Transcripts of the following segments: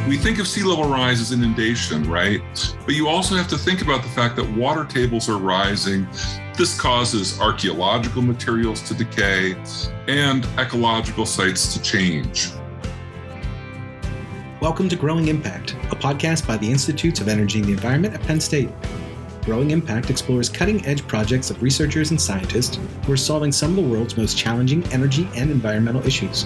We think of sea level rise as inundation, right? But you also have to think about the fact that water tables are rising. This causes archaeological materials to decay and ecological sites to change. Welcome to Growing Impact, a podcast by the Institutes of Energy and the Environment at Penn State. Growing Impact explores cutting-edge projects of researchers and scientists who are solving some of the world's most challenging energy and environmental issues.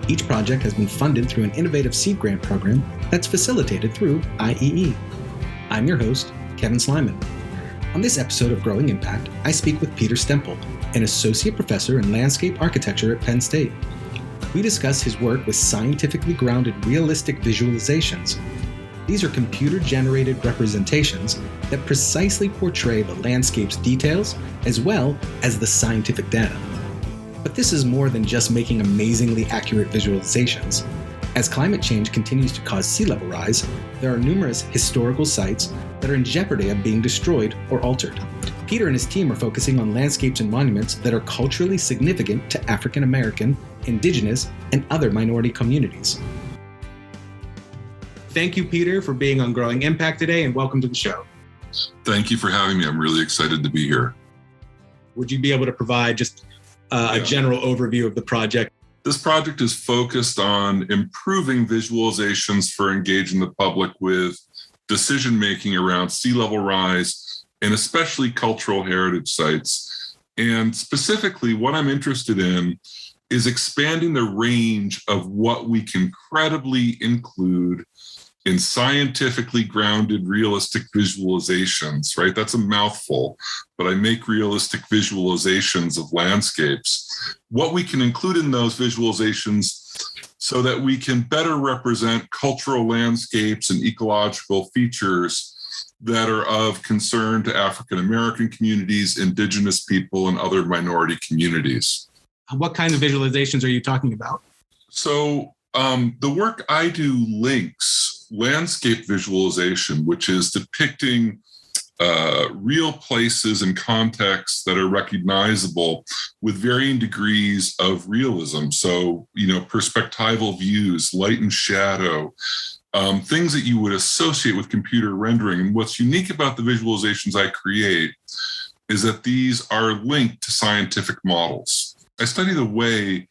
Each project has been funded through an innovative seed grant program that's facilitated through IEE. I'm your host, Kevin Slyman. On this episode of Growing Impact, I speak with Peter Stempel, an associate professor in landscape architecture at Penn State. We discuss his work with scientifically grounded realistic visualizations. These are computer-generated representations that precisely portray the landscape's details as well as the scientific data. But this is more than just making amazingly accurate visualizations. As climate change continues to cause sea level rise, there are numerous historical sites that are in jeopardy of being destroyed or altered. Peter and his team are focusing on landscapes and monuments that are culturally significant to African American, Indigenous, and other minority communities. Thank you, Peter, for being on Growing Impact today, and welcome to the show. Thank you for having me. I'm really excited to be here. Would you be able to provide just a general overview of the project? This project is focused on improving visualizations for engaging the public with decision-making around sea level rise and especially cultural heritage sites. And specifically, what I'm interested in is expanding the range of what we can credibly include in scientifically grounded, realistic visualizations, right? That's a mouthful, but I make realistic visualizations of landscapes. What we can include in those visualizations so that we can better represent cultural landscapes and ecological features that are of concern to African American communities, Indigenous people, and other minority communities. What kind of visualizations are you talking about? So the work I do links landscape visualization, which is depicting real places and contexts that are recognizable with varying degrees of realism. So, perspectival views, light and shadow, things that you would associate with computer rendering. And what's unique about the visualizations I create is that these are linked to scientific models. I study the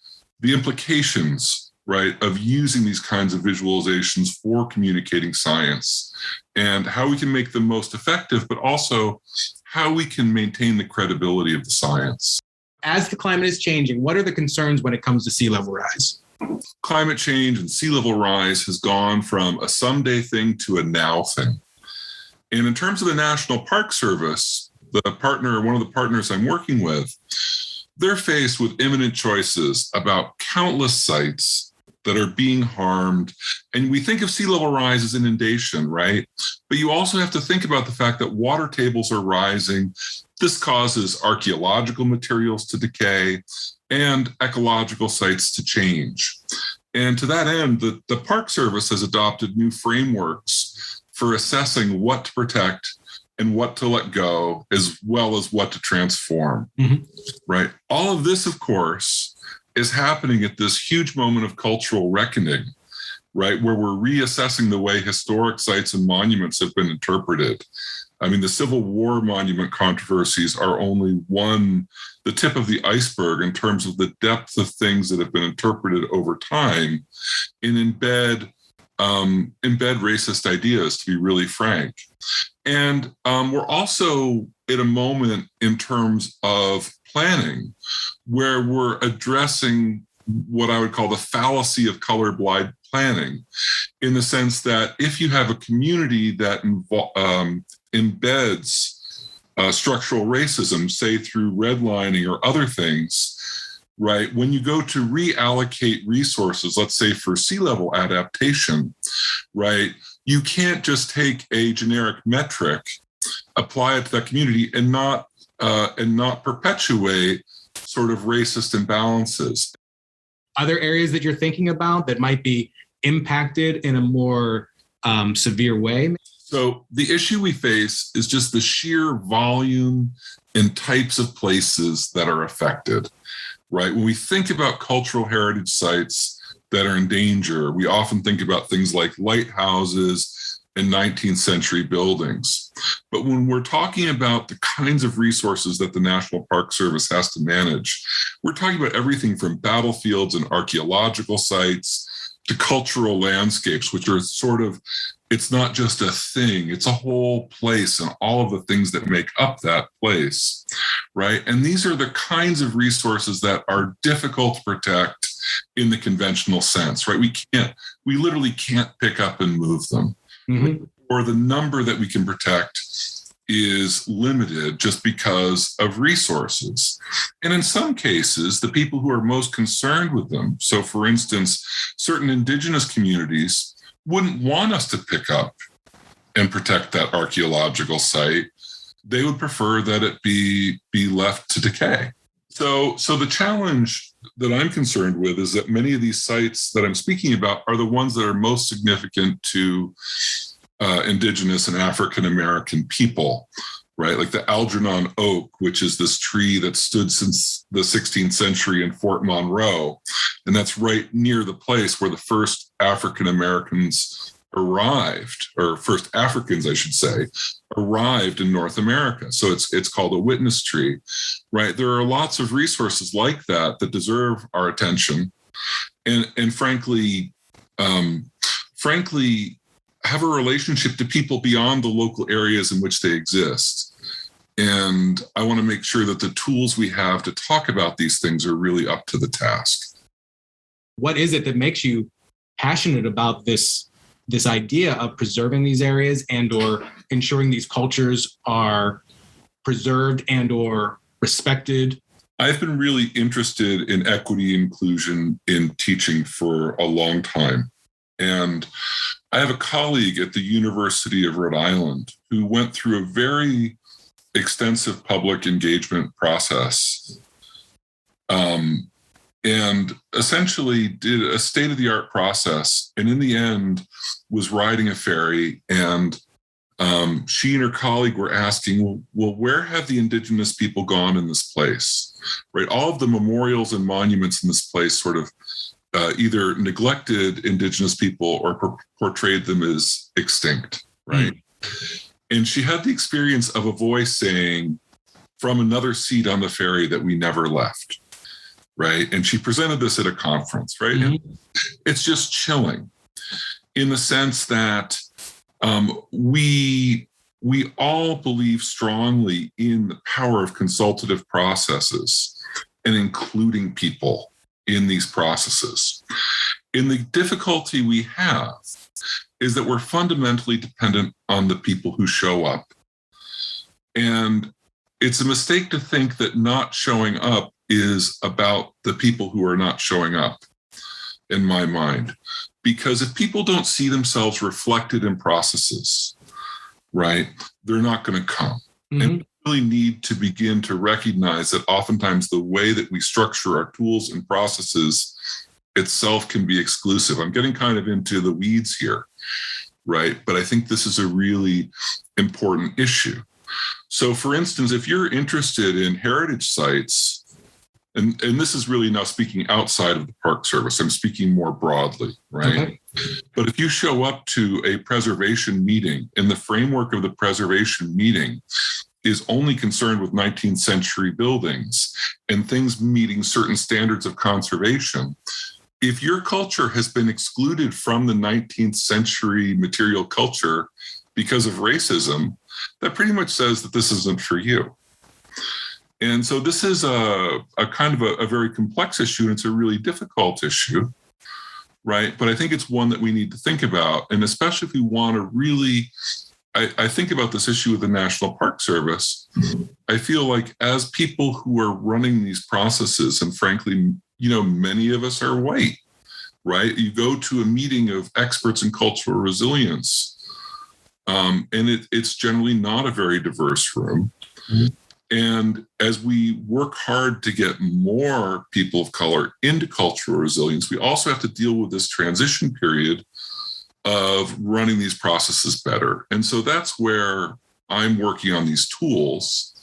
implications, right, of using these kinds of visualizations for communicating science and how we can make them most effective, but also how we can maintain the credibility of the science. As the climate is changing, what are the concerns when it comes to sea level rise? Climate change and sea level rise has gone from a someday thing to a now thing. And in terms of the National Park Service, one of the partners I'm working with, they're faced with imminent choices about countless sites that are being harmed. And we think of sea level rise as inundation, right? But you also have to think about the fact that water tables are rising. This causes archaeological materials to decay and ecological sites to change. And to that end, the Park Service has adopted new frameworks for assessing what to protect and what to let go, as well as what to transform, right? All of this, of course, is happening at this huge moment of cultural reckoning, right? Where we're reassessing the way historic sites and monuments have been interpreted. I mean, the Civil War monument controversies are only the tip of the iceberg in terms of the depth of things that have been interpreted over time and embed racist ideas, to be really frank. And we're also at a moment in terms of planning where we're addressing what I would call the fallacy of colorblind planning, in the sense that if you have a community that embeds structural racism, say through redlining or other things, right, when you go to reallocate resources, let's say for sea level adaptation, right, you can't just take a generic metric, apply it to that community, and not perpetuate sort of racist imbalances. Are there areas that you're thinking about that might be impacted in a more severe way? So the issue we face is just the sheer volume and types of places that are affected, right? When we think about cultural heritage sites that are in danger. We often think about things like lighthouses and 19th century buildings. But when we're talking about the kinds of resources that the National Park Service has to manage, we're talking about everything from battlefields and archaeological sites to cultural landscapes, which are sort of, it's not just a thing, it's a whole place and all of the things that make up that place, right? And these are the kinds of resources that are difficult to protect in the conventional sense, right? We literally can't pick up and move them. Mm-hmm. Or the number that we can protect is limited just because of resources. And in some cases, the people who are most concerned with them, so for instance, certain indigenous communities wouldn't want us to pick up and protect that archaeological site. They would prefer that it be left to decay. So the challenge that I'm concerned with is that many of these sites that I'm speaking about are the ones that are most significant to Indigenous and African American people, right? Like the Algernon oak, which is this tree that stood since the 16th century in Fort Monroe. And that's right near the place where the first African Americans arrived, or first Africans, I should say, arrived in North America. So it's called a witness tree, right? There are lots of resources like that that deserve our attention, and frankly, have a relationship to people beyond the local areas in which they exist. And I want to make sure that the tools we have to talk about these things are really up to the task. What is it that makes you passionate about this idea of preserving these areas and or ensuring these cultures are preserved and or respected? I've been really interested in equity inclusion in teaching for a long time. And I have a colleague at the University of Rhode Island who went through a very extensive public engagement process and essentially did a state-of-the-art process. And in the end, was riding a ferry, and she and her colleague were asking, well, where have the Indigenous people gone in this place? Right? All of the memorials and monuments in this place sort of either neglected Indigenous people or portrayed them as extinct, right? And she had the experience of a voice saying from another seat on the ferry that we never left, right? And she presented this at a conference, right? Mm-hmm. It's just chilling in the sense that we all believe strongly in the power of consultative processes and including people in these processes. And the difficulty we have is that we're fundamentally dependent on the people who show up. And it's a mistake to think that not showing up is about the people who are not showing up, in my mind. Because if people don't see themselves reflected in processes, right, they're not going to come. Mm-hmm. And we really need to begin to recognize that oftentimes the way that we structure our tools and processes itself can be exclusive. I'm getting kind of into the weeds here, right? But I think this is a really important issue. So for instance, if you're interested in heritage sites, and this is really now speaking outside of the Park Service, I'm speaking more broadly, right? Okay. But if you show up to a preservation meeting and the framework of the preservation meeting is only concerned with 19th century buildings and things meeting certain standards of conservation, if your culture has been excluded from the 19th century material culture because of racism, that pretty much says that this isn't for you. And so this is a kind of a very complex issue, and it's a really difficult issue, right? But I think it's one that we need to think about. And especially if we want to really, I think about this issue with the National Park Service. I feel like as people who are running these processes, and frankly, many of us are white, right? You go to a meeting of experts in cultural resilience, and it's generally not a very diverse room. Mm-hmm. And as we work hard to get more people of color into cultural resilience, we also have to deal with this transition period of running these processes better. And so that's where I'm working on these tools,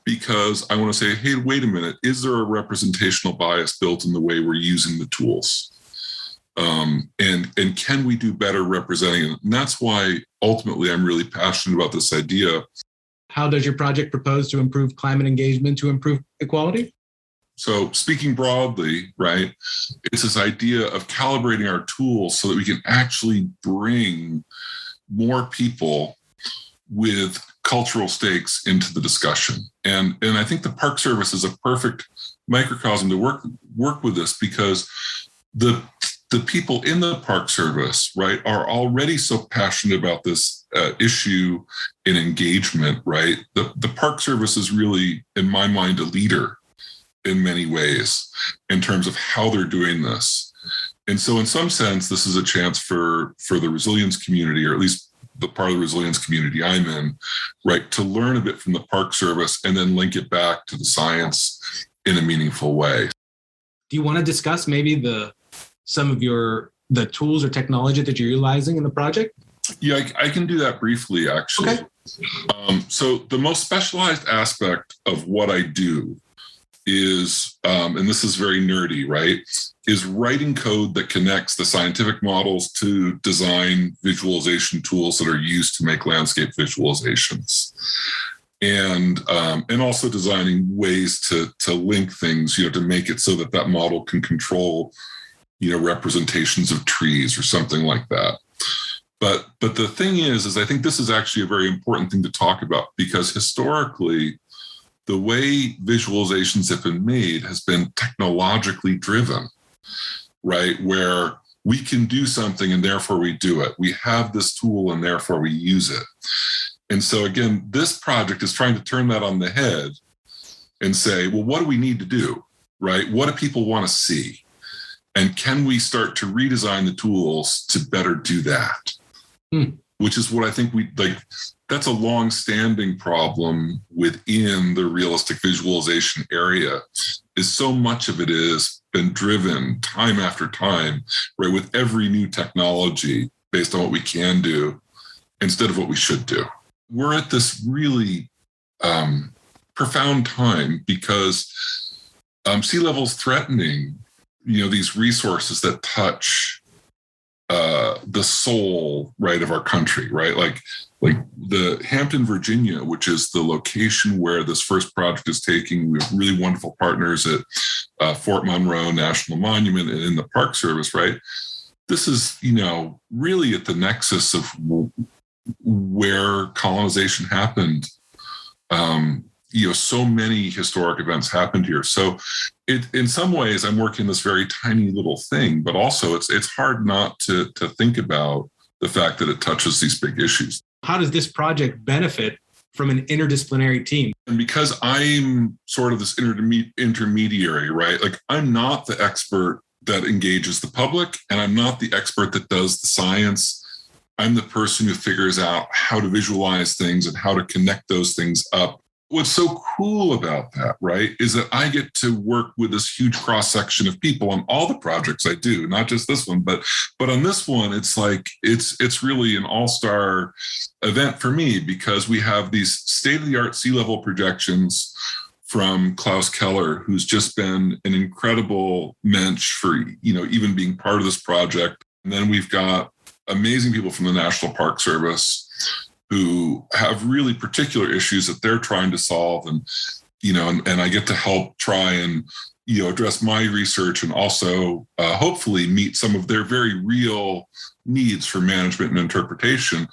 because I want to say, hey, wait a minute, is there a representational bias built in the way we're using the tools? And can we do better representing it? And that's why ultimately I'm really passionate about this idea. How does your project propose to improve climate engagement to improve equality? So speaking broadly, right, it's this idea of calibrating our tools so that we can actually bring more people with cultural stakes into the discussion. And I think the Park Service is a perfect microcosm to work with this, because the people in the Park Service, right, are already so passionate about this issue and engagement, right? The Park Service is really, in my mind, a leader in many ways in terms of how they're doing this. And so in some sense, this is a chance for the resilience community, or at least the part of the resilience community I'm in, right, to learn a bit from the Park Service and then link it back to the science in a meaningful way. Do you want to discuss maybe some of the tools or technology that you're utilizing in the project? Yeah, I can do that briefly, actually. Okay. So the most specialized aspect of what I do is, and this is very nerdy, right, is writing code that connects the scientific models to design visualization tools that are used to make landscape visualizations. And also designing ways to link things, to make it so that model can control, representations of trees or something like that. But the thing is I think this is actually a very important thing to talk about, because historically, the way visualizations have been made has been technologically driven, right? Where we can do something and therefore we do it. We have this tool and therefore we use it. And so again, this project is trying to turn that on the head and say, well, what do we need to do, right? What do people want to see? And can we start to redesign the tools to better do that? Which is what I think that's a long-standing problem within the realistic visualization area, is so much of it has been driven time after time, right, with every new technology based on what we can do instead of what we should do. We're at this really profound time because sea level is threatening, these resources that touch the soul, right, of our country, right? Like the Hampton, Virginia, which is the location where this first project is taking. We have really wonderful partners at Fort Monroe National Monument and in the Park Service, right? This is, really at the nexus of where colonization happened. So many historic events happened here. So in some ways, I'm working this very tiny little thing, but also it's hard not to think about the fact that it touches these big issues. How does this project benefit from an interdisciplinary team? And because I'm sort of this intermediary, right? Like, I'm not the expert that engages the public, and I'm not the expert that does the science. I'm the person who figures out how to visualize things and how to connect those things up. What's so cool about that, right, is that I get to work with this huge cross-section of people on all the projects I do, not just this one, but on this one, it's like, it's really an all-star event for me, because we have these state-of-the-art sea level projections from Klaus Keller, who's just been an incredible mensch for, even being part of this project. And then we've got amazing people from the National Park Service who have really particular issues that they're trying to solve. And, and I get to help try and, address my research and also hopefully meet some of their very real needs for management and interpretation.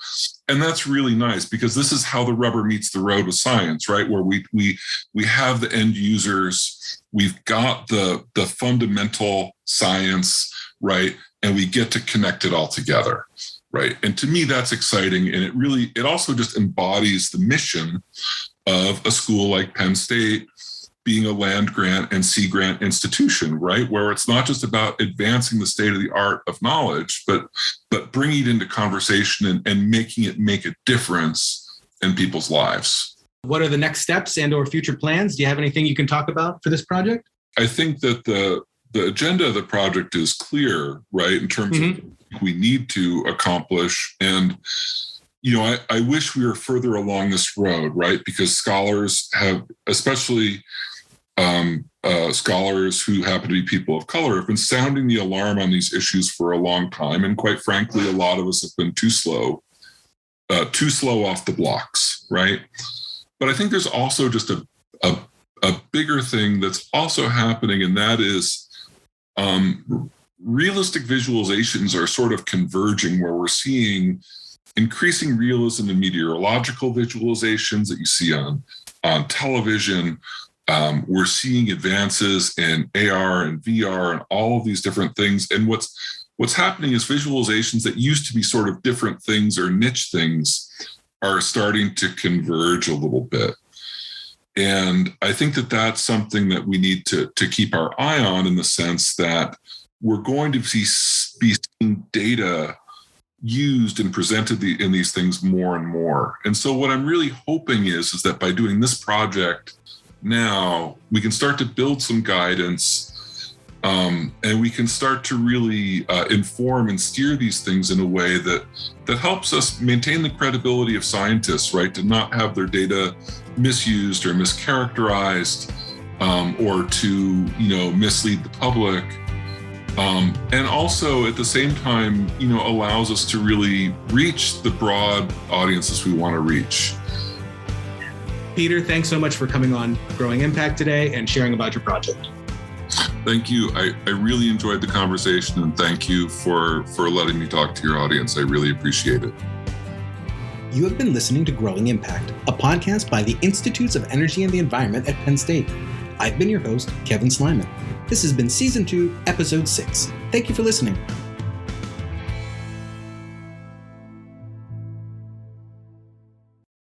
And that's really nice, because this is how the rubber meets the road with science, right? Where we have the end users, we've got the fundamental science, right? And we get to connect it all together. Right. And to me, that's exciting. And it also just embodies the mission of a school like Penn State being a land grant and sea grant institution, right? Where it's not just about advancing the state of the art of knowledge, but bringing it into conversation and making it make a difference in people's lives. What are the next steps and/or future plans? Do you have anything you can talk about for this project? I think that the agenda of the project is clear, right? In terms of we need to accomplish. And, I wish we were further along this road, right? Because scholars have, especially scholars who happen to be people of color have been sounding the alarm on these issues for a long time. And quite frankly, a lot of us have been too slow off the blocks, right? But I think there's also just a bigger thing that's also happening, and that is realistic visualizations are sort of converging, where we're seeing increasing realism in meteorological visualizations that you see on television. We're seeing advances in AR and VR and all of these different things. And what's happening is visualizations that used to be sort of different things or niche things are starting to converge a little bit. And I think that that's something that we need to keep our eye on, in the sense that we're going to be seeing data used and presented in these things more and more. And so what I'm really hoping is that by doing this project now, we can start to build some guidance, and we can start to really inform and steer these things in a way that helps us maintain the credibility of scientists, right? To not have their data misused or mischaracterized, or to, mislead the public. And also at the same time, allows us to really reach the broad audiences we want to reach. Peter, thanks so much for coming on Growing Impact today and sharing about your project. Thank you. I really enjoyed the conversation, and thank you for letting me talk to your audience. I really appreciate it. You have been listening to Growing Impact, a podcast by the Institutes of Energy and the Environment at Penn State. I've been your host, Kevin Slyman. This has been Season 2, Episode 6. Thank you for listening.